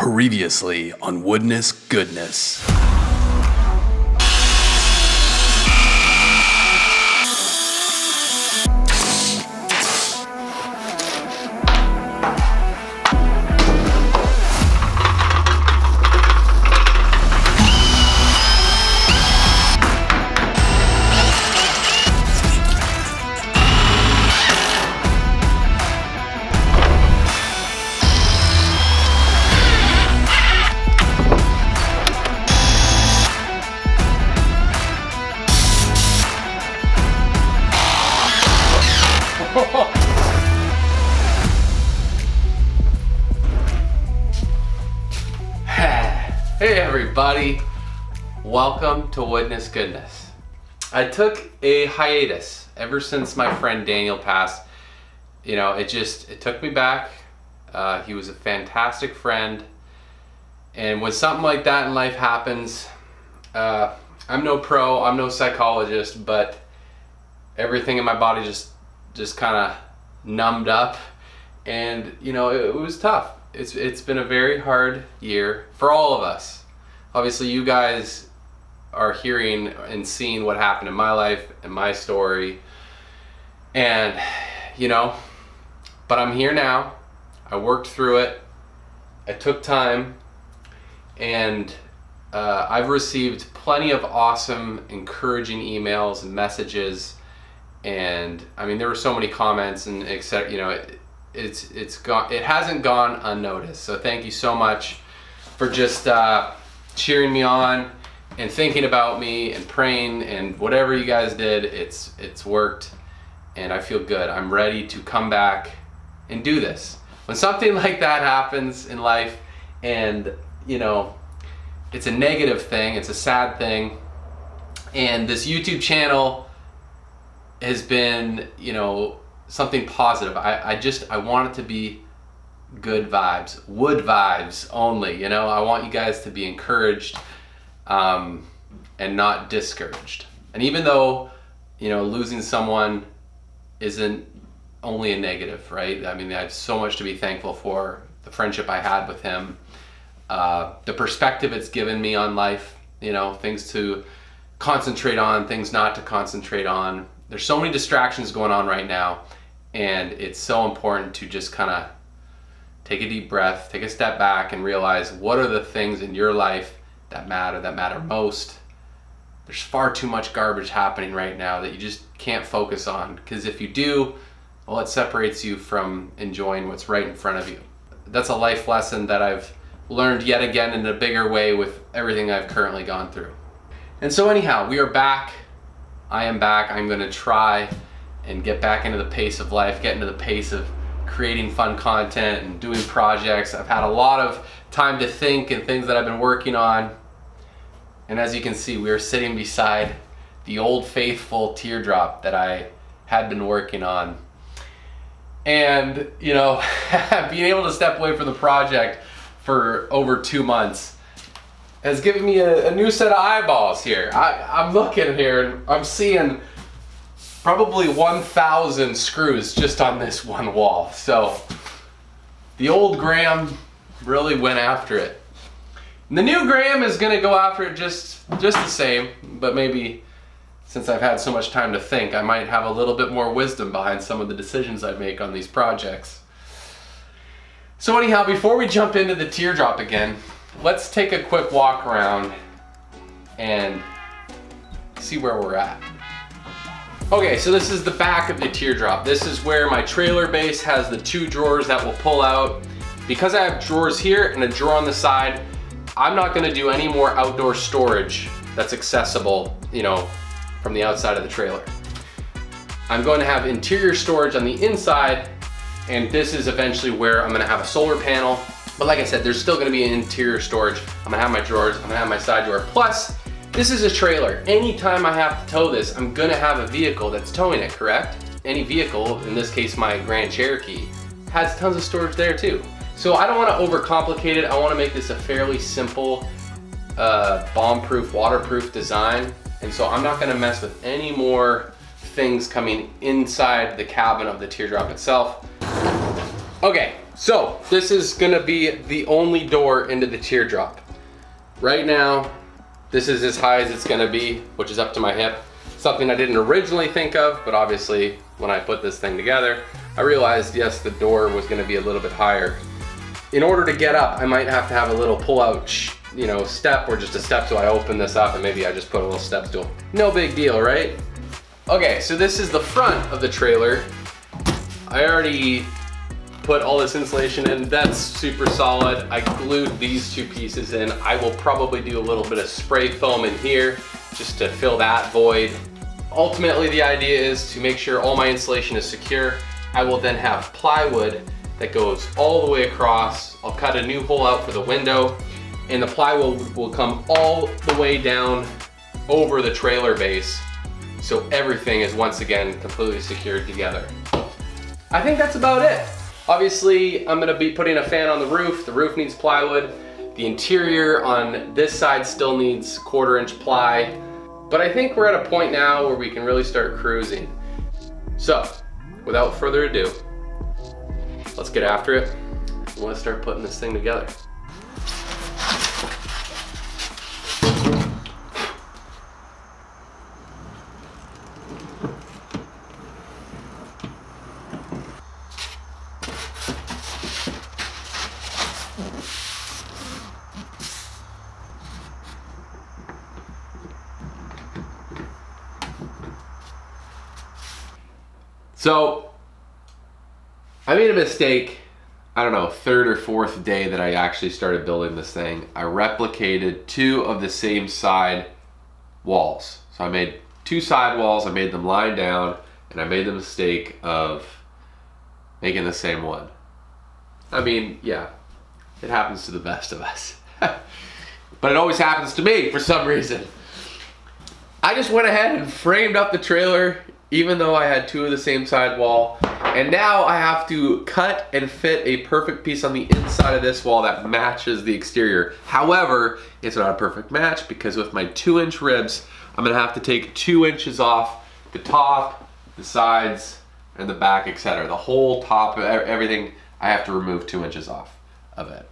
Previously on Woodness Goodness. Hey everybody, welcome to Woodness Goodness. I took a hiatus ever since my friend Daniel passed. You know, it took me back. He was a fantastic friend. And when something like that in life happens, I'm no pro, I'm no psychologist, but everything in my body just kind of numbed up. And you know, it was tough. It's been a very hard year for all of us. Obviously, you guys are hearing and seeing what happened in my life and my story. And, you know, but I'm here now. I worked through it. I took time. And I've received plenty of awesome, encouraging emails and messages. And, I mean, there were so many comments and etc. You know, it hasn't gone unnoticed. So thank you so much for just cheering me on and thinking about me and praying, and whatever you guys did, it's worked, and I feel good. I'm ready to come back and do this. When something like that happens in life, and you know, it's a negative thing, it's a sad thing, and this YouTube channel has been, you know, something positive. I want it to be good vibes, wood vibes only, you know. I want you guys to be encouraged and not discouraged. And even though, you know, losing someone isn't only a negative, right? I mean, I have so much to be thankful for, the friendship I had with him, the perspective it's given me on life, you know, things to concentrate on, things not to concentrate on. There's so many distractions going on right now. And it's so important to just kind of take a deep breath, take a step back, and realize what are the things in your life that matter most. There's far too much garbage happening right now that you just can't focus on, because if you do, well, it separates you from enjoying what's right in front of you. That's a life lesson that I've learned yet again in a bigger way with everything I've currently gone through. And so anyhow, we are back. I am back. I'm going to try and get back into the pace of life, get into the pace of creating fun content and doing projects. I've had a lot of time to think and things that I've been working on. And as you can see, we are sitting beside the old faithful Teardrop that I had been working on. And, you know, being able to step away from the project for over 2 months has given me a new set of eyeballs here. I'm looking here and I'm seeing probably 1,000 screws just on this one wall. So the old Graham really went after it. And the new Graham is gonna go after it just the same, but maybe since I've had so much time to think, I might have a little bit more wisdom behind some of the decisions I make on these projects. So anyhow, before we jump into the Teardrop again, let's take a quick walk around and see where we're at. Okay, so this is the back of the Teardrop. This is where my trailer base has the 2 drawers that will pull out. Because I have drawers here and a drawer on the side, I'm not gonna do any more outdoor storage that's accessible, you know, from the outside of the trailer. I'm going to have interior storage on the inside, and this is eventually where I'm gonna have a solar panel. But like I said, there's still gonna be an interior storage. I'm gonna have my drawers, I'm gonna have my side drawer. Plus, this is a trailer. Anytime I have to tow this, I'm gonna have a vehicle that's towing it, correct? Any vehicle, in this case my Grand Cherokee, has tons of storage there too. So I don't wanna overcomplicate it. I wanna make this a fairly simple, bomb-proof, waterproof design. And so I'm not gonna mess with any more things coming inside the cabin of the Teardrop itself. Okay, so this is gonna be the only door into the teardrop. Right now, this is as high as it's gonna be, which is up to my hip. Something I didn't originally think of, but obviously when I put this thing together, I realized, yes, the door was gonna be a little bit higher. In order to get up, I might have to have a little pull-out, step, or just a step so I open this up, and maybe I just put a little step stool. No big deal, right? Okay, so this is the front of the trailer. I already put all this insulation in. That's super solid. I glued these two pieces in. I will probably do a little bit of spray foam in here just to fill that void. Ultimately, the idea is to make sure all my insulation is secure. I will then have plywood that goes all the way across. I'll cut a new hole out for the window, and the plywood will come all the way down over the trailer base, so everything is once again completely secured together. I think that's about it. Obviously, I'm gonna be putting a fan on the roof. The roof needs plywood. The interior on this side still needs 1/4 inch ply. But I think we're at a point now where we can really start cruising. So, without further ado, let's get after it. And let's start putting this thing together. So, I made a mistake, I don't know, 3rd or 4th day that I actually started building this thing. I replicated 2 of the same side walls. So I made 2 side walls, I made them line down, and I made the mistake of making the same one. I mean, yeah, it happens to the best of us. But it always happens to me for some reason. I just went ahead and framed up the trailer even though I had 2 of the same side wall. And now I have to cut and fit a perfect piece on the inside of this wall that matches the exterior. However, it's not a perfect match because with my 2-inch ribs, I'm gonna have to take 2 inches off the top, the sides, and the back, etc. The whole top, everything, I have to remove 2 inches off of it.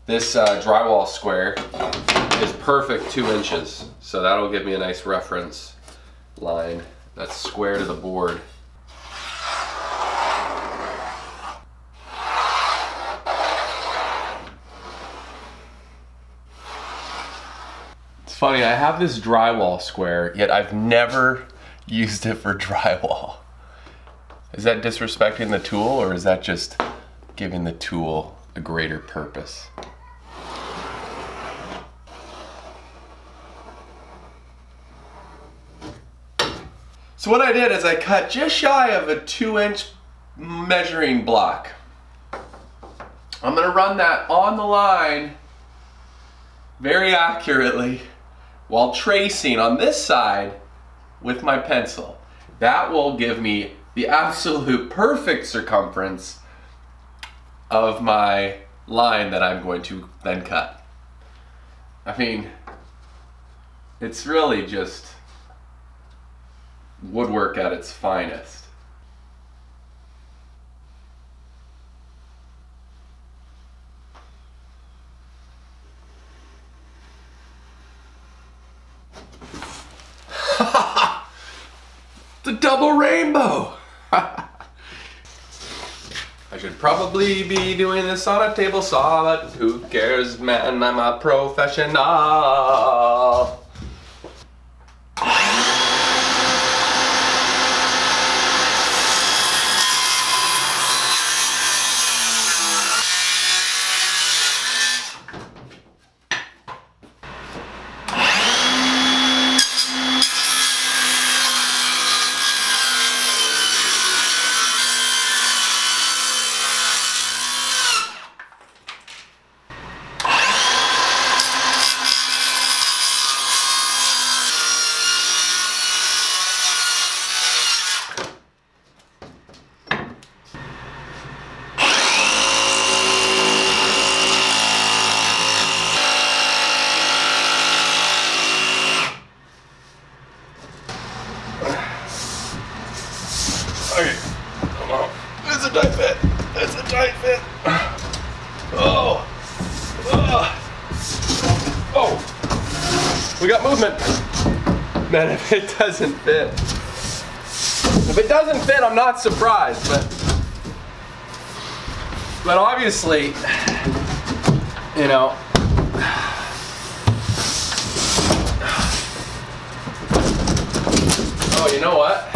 This drywall square is perfect 2 inches, so that'll give me a nice reference line that's square to the board. It's funny, I have this drywall square, yet I've never used it for drywall. Is that disrespecting the tool, or is that just giving the tool a greater purpose? So what I did is I cut just shy of a 2-inch measuring block. I'm gonna run that on the line very accurately while tracing on this side with my pencil. That will give me the absolute perfect circumference of my line that I'm going to then cut. I mean, it's really just woodwork at its finest. The double rainbow! I should probably be doing this on a table saw, but who cares, man, I'm a professional. tight fit. It's a tight fit. Oh. Oh. We got movement. Man, if it doesn't fit. If it doesn't fit, I'm not surprised, but obviously, you know, oh, you know what?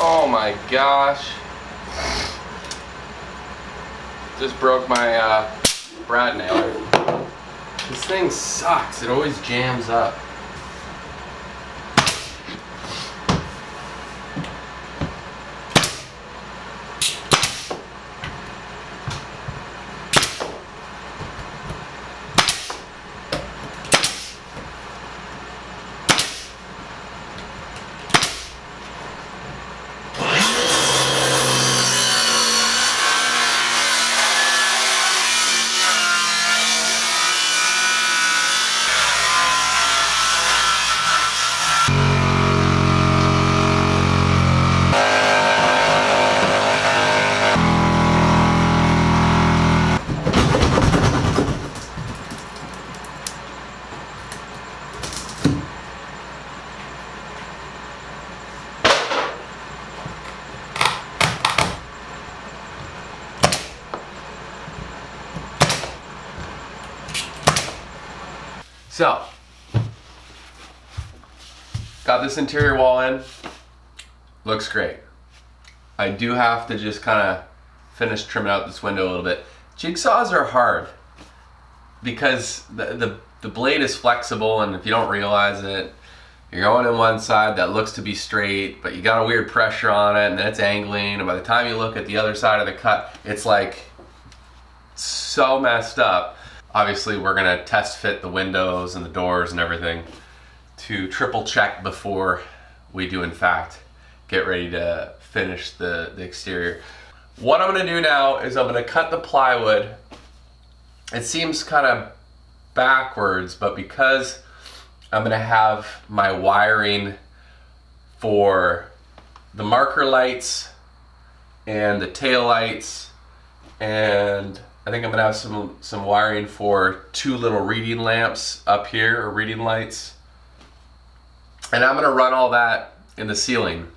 Oh my gosh. Just broke my brad nailer. This thing sucks. It always jams up. So, got this interior wall in, looks great. I do have to just kind of finish trimming out this window a little bit. Jigsaws are hard because the blade is flexible, and if you don't realize it, you're going in one side that looks to be straight, but you got a weird pressure on it, and then it's angling, and by the time you look at the other side of the cut, it's like so messed up. Obviously, we're gonna test fit the windows and the doors and everything to triple check before we do in fact get ready to finish the exterior. What I'm gonna do now is I'm gonna cut the plywood. It seems kind of backwards, but because I'm gonna have my wiring for the marker lights and the tail lights, and I think I'm gonna have some wiring for 2 little reading lamps up here, or reading lights. And I'm gonna run all that in the ceiling.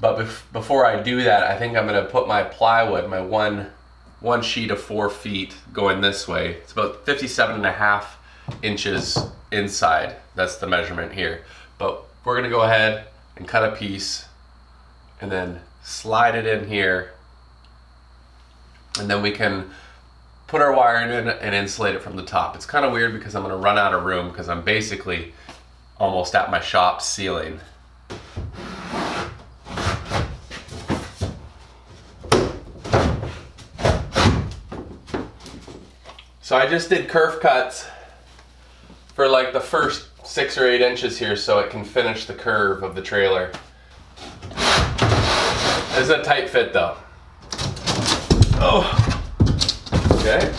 But before I do that, I think I'm gonna put my plywood, my one sheet of 4 feet going this way. It's about 57.5 inches inside. That's the measurement here. But we're gonna go ahead and cut a piece and then slide it in here. And then we can put our wiring in and insulate it from the top. It's kind of weird because I'm gonna run out of room because I'm basically almost at my shop ceiling. So I just did kerf cuts for like the first 6 or 8 inches here so it can finish the curve of the trailer. This is a tight fit though. Oh. Okay.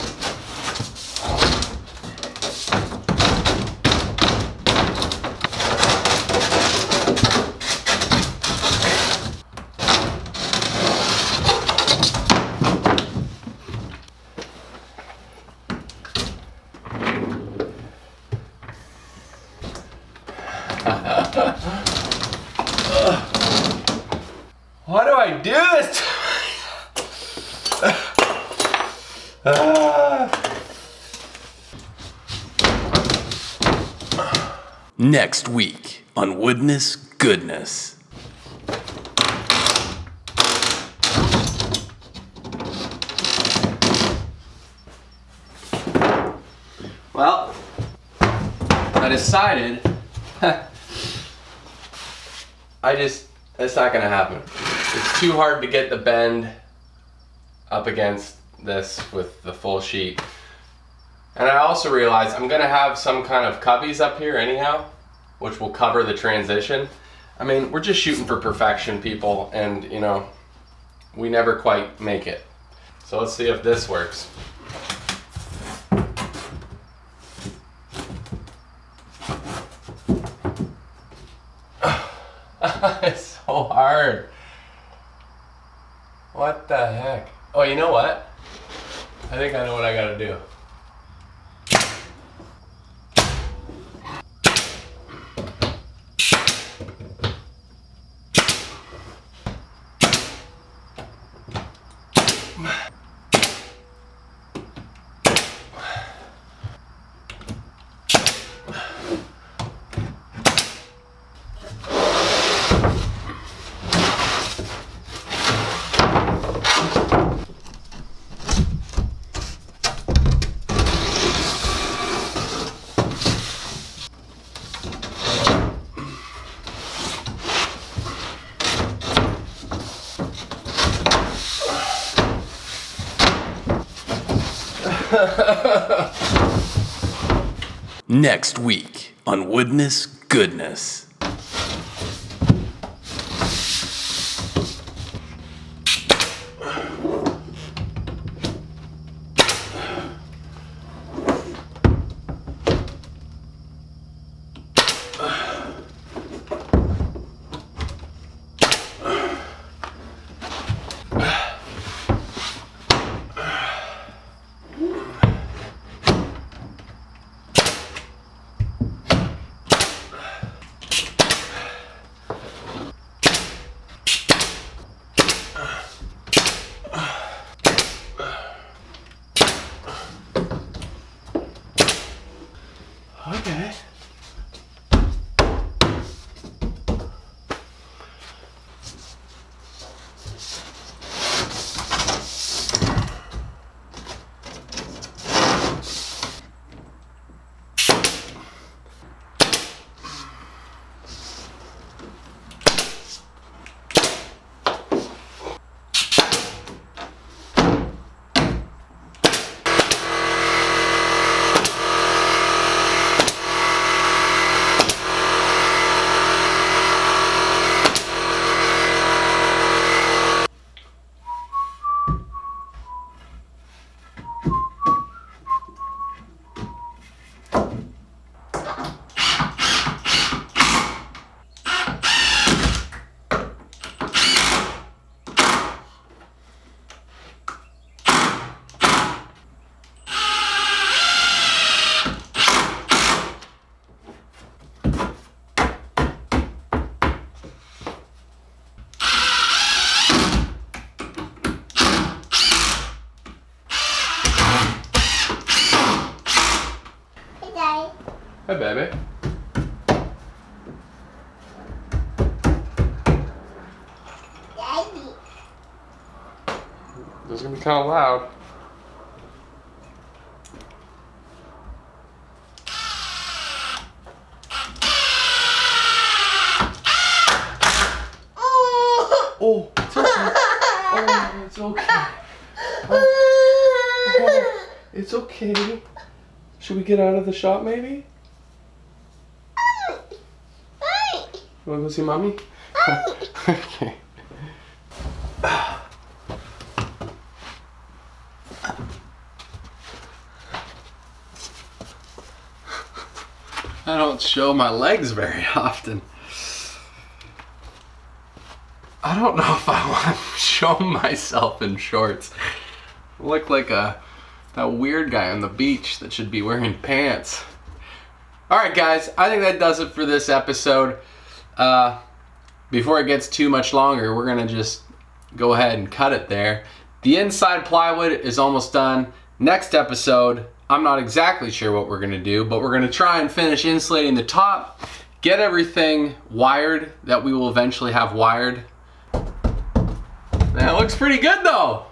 do this to Next week on Woodness Goodness. Well, I decided it's not gonna happen. It's too hard to get the bend up against this with the full sheet. And I also realized I'm gonna have some kind of cubbies up here anyhow, which will cover the transition. I mean, we're just shooting for perfection, people, and you know, we never quite make it. So let's see if this works. It's so hard. What the heck? Oh, you know what? I think I know what I gotta do. Next week on Woodness Goodness. Okay. Hi, baby. Daddy. This is gonna be kind of loud. Oh, it's okay. Oh, it's okay. Oh, it's okay. Should we get out of the shop, maybe? You wanna go see mommy? Okay. I don't show my legs very often. I don't know if I want to show myself in shorts. I look like that weird guy on the beach that should be wearing pants. Alright guys, I think that does it for this episode. Before it gets too much longer, we're gonna just go ahead and cut it there. The inside plywood is almost done. Next episode, I'm not exactly sure what we're gonna do, but we're gonna try and finish insulating the top, get everything wired that we will eventually have wired. That looks pretty good though.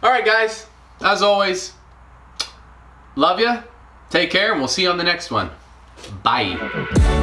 All right guys, as always, love ya, take care, and we'll see you on the next one. Bye.